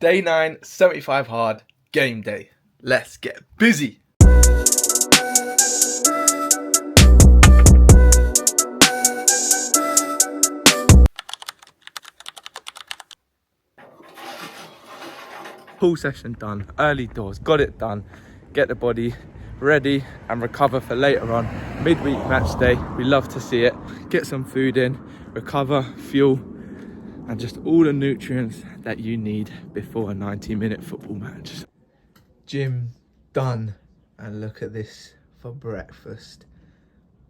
Day 9, 75 hard, game day. Let's get busy. Pool session done, early doors, got it done. Get the body ready and recover for later on. Midweek match day, we love to see it. Get some food in, recover, fuel, and just all the nutrients that you need before a 90-minute football match. Gym done, and look at this for breakfast.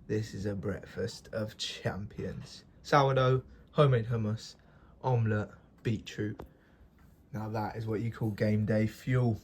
This is a breakfast of champions. Sourdough, homemade hummus, omelette, beetroot. Now that is what you call game day fuel.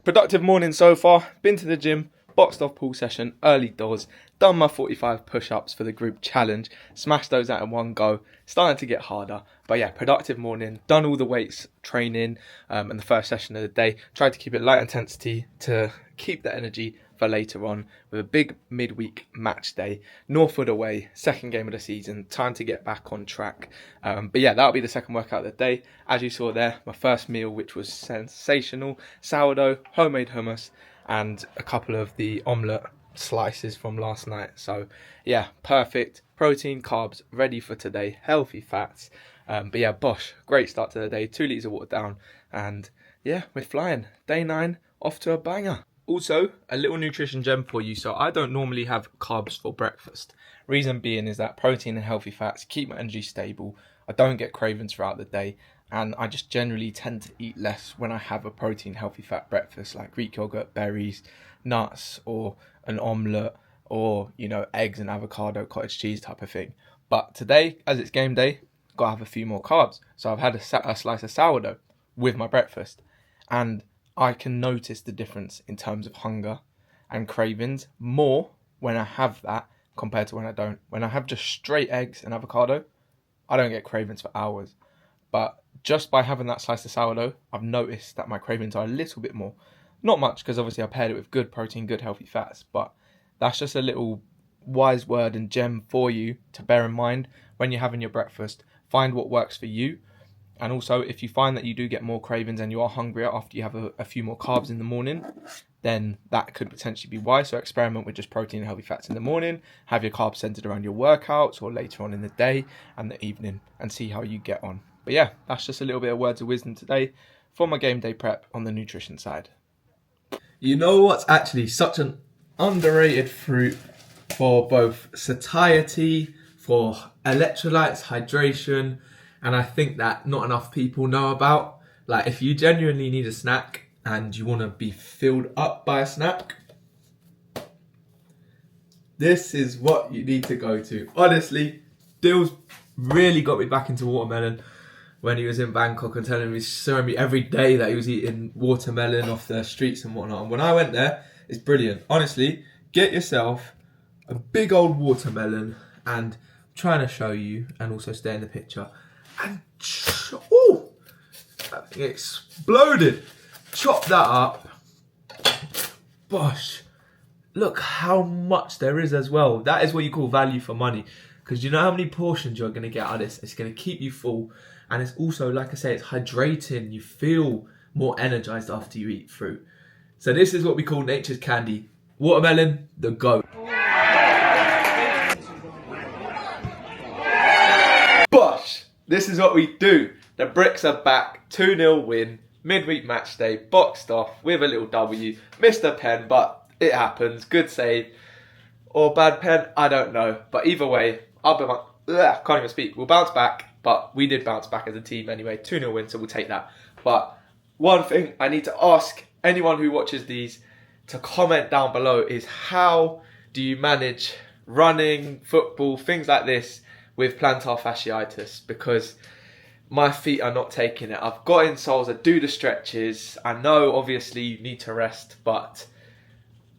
Productive morning so far. Been to the gym, boxed off pool session, early doors, done my 45 push-ups for the group challenge, smashed those out in one go, starting to get harder. But yeah, productive morning, done all the weights training and the first session of the day. Tried to keep it light intensity to keep the energy for later on with a big midweek match day. Northwood away, second game of the season, time to get back on track. But yeah, that'll be the second workout of the day. As you saw there, my first meal, which was sensational, sourdough, homemade hummus, and a couple of the omelette slices from last night. So yeah, perfect. Protein, carbs, ready for today, healthy fats. But yeah, bosh, great start to the day, 2 litres of water down, and yeah, we're flying. Day 9, off to a banger. Also, a little nutrition gem for you. So I don't normally have carbs for breakfast. Reason being is that protein and healthy fats keep my energy stable. I don't get cravings throughout the day, and I just generally tend to eat less when I have a protein, healthy fat breakfast, like Greek yogurt, berries, nuts, or an omelette, or, you know, eggs and avocado, cottage cheese type of thing. But today, as it's game day, gotta have a few more carbs. So I've had a slice of sourdough with my breakfast, and I can notice the difference in terms of hunger and cravings more when I have that compared to when I don't. When I have just straight eggs and avocado, I don't get cravings for hours. But just by having that slice of sourdough, I've noticed that my cravings are a little bit more. Not much, because obviously I paired it with good protein, good healthy fats, but that's just a little wise word and gem for you to bear in mind when you're having your breakfast. Find what works for you. And also, if you find that you do get more cravings and you are hungrier after you have a few more carbs in the morning, then that could potentially be why. So experiment with just protein and healthy fats in the morning. Have your carbs centered around your workouts or later on in the day and the evening, and see how you get on. But yeah, that's just a little bit of words of wisdom today for my game day prep on the nutrition side. You know what's actually such an underrated fruit for both satiety, for electrolytes, hydration, and I think that not enough people know about. Like, if you genuinely need a snack and you want to be filled up by a snack, this is what you need to go to. Honestly, Dill's really got me back into watermelon when he was in Bangkok and showing me every day that he was eating watermelon off the streets and whatnot. And when I went there, it's brilliant. Honestly, get yourself a big old watermelon, and I'm trying to show you and also stay in the picture. And oh, that thing exploded. Chop that up. Bosh. Look how much there is as well. That is what you call value for money. Because you know how many portions you're going to get out of this. It's going to keep you full. And it's also, like I say, it's hydrating. You feel more energized after you eat fruit. So this is what we call nature's candy. Watermelon, the GOAT. Bosh! This is what we do. The Bricks are back. 2-0 win. Midweek match day. Boxed off with a little W. Missed a pen, but it happens. Good save. Or bad pen, I don't know. But either way, can't even speak. We'll bounce back. But we did bounce back as a team anyway. 2-0 win, so we'll take that. But one thing I need to ask anyone who watches these to comment down below is, how do you manage running, football, things like this with plantar fasciitis? Because my feet are not taking it. I've got insoles, I do the stretches. I know obviously you need to rest, but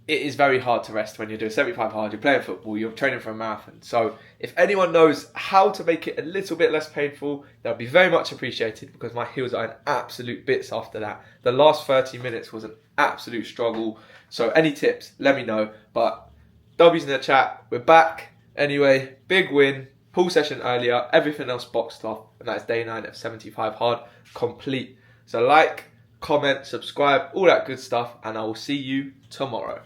it is very hard to rest when you're doing 75 hard, you're playing football, you're training for a marathon. So if anyone knows how to make it a little bit less painful, that would be very much appreciated, because my heels are in absolute bits after that. The last 30 minutes was an absolute struggle. So any tips, let me know. But W's in the chat, we're back. Anyway, big win, pool session earlier, everything else boxed off, and that's day 9 of 75 hard complete. So like, comment, subscribe, all that good stuff, and I will see you tomorrow.